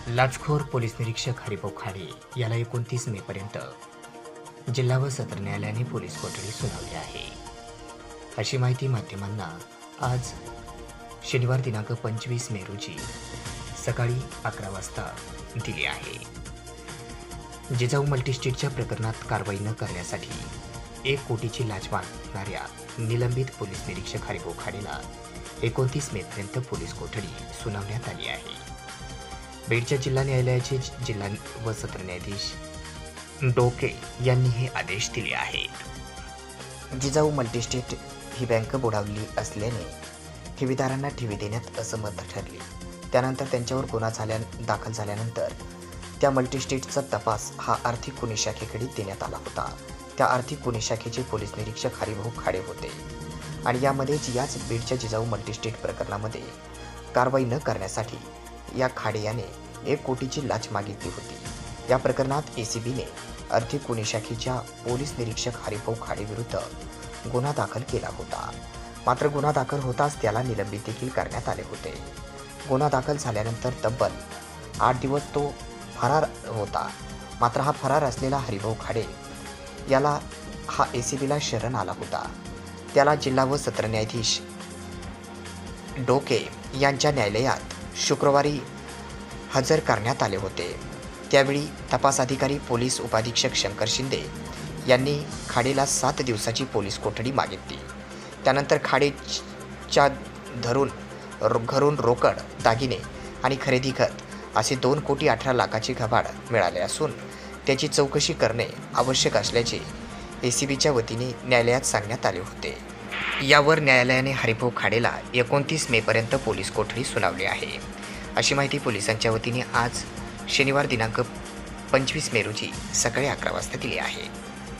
लाचखोर police निरीक्षक हरिभाऊ खाडे याला 29 मे पर्यंत जिल्हा व सत्र न्यायालयाने पोलीस कोठडी सुनावली आहे, अशी माहिती माध्यमांना आज शनिवार दिनांक 25 मे रोजी सकाळी 11 वाजता दिली आहे. जिजाऊ मल्टीस्टेटच्या प्रकरणात कारवाई न करण्यासाठी 1 कोटीची लाच मागणाऱ्या निलंबित पोलीस निरीक्षक हरिभाऊ खाडेला 29 मे पर्यंत पोलीस कोठडी सुनावण्यात आली आहे. बीडच्या जिल्हा न्यायालयाचे जिल्हा व सत्र न्यायाधीश डोके यांनी हे आदेश दिले आहेत. जिजाऊ मल्टीस्टेट ही बँक बुडावली असल्याने ठेवीदारांना ठेवी देण्यात असमर्थ ठरली. त्यानंतर त्यांच्यावर गुन्हा दाखल झाल्यानंतर त्या मल्टीस्टेटचा तपास हा आर्थिक गुन्हे शाखेकडे देण्यात आला होता. त्या आर्थिक गुन्हे शाखेचे पोलीस निरीक्षक हरिभाऊ खाडे होते आणि यामध्येच याच बीडच्या जिजाऊ मल्टीस्टेट प्रकरणामध्ये कारवाई न करण्यासाठी या खाडे याने 1 कोटीची लाच मागितली होती. या प्रकरणात एसीबीने आर्थिक गुन्हे शाखेच्या पोलीस निरीक्षक हरिभाऊ खाडे विरुद्ध गुन्हा दाखल केला होता. मात्र गुन्हा दाखल होताच त्याला निलंबित देखील करण्यात आले होते. गुन्हा दाखल झाल्यानंतर तब्बल 8 दिवस तो फरार होता. मात्र हा फरार असलेला हरिभाऊ खाडे याला हा एसीबीला शरण आला होता. त्याला जिल्हा व सत्र न्यायाधीश डोके यांच्या न्यायालयात शुक्रवारी हजर करण्यात आले होते. त्यावेळी तपास अधिकारी पोलीस उपाधीक्षक शंकर शिंदे यांनी खाडेला 7 दिवसाची पोलीस कोठडी मागितली. त्यानंतर खाडेच्या घरून रोकड, दागिने आणि खरेदी खत असे 2 कोटी 18 लाखाचे घबाड मिळाले असून त्याची चौकशी करणे आवश्यक असल्याचे एसीबीच्या वतीने न्यायालयात सांगण्यात आले होते. यावर न्यायालयाने हरिभाऊ खाडेला 29 मे पर्यंत पोलीस कोठडी सुनावली आहे, अशी माहिती पोलिसांच्या वतीने आज शनिवार दिनांक 25 मे रोजी सकाळी 11 वाजता दिली आहे.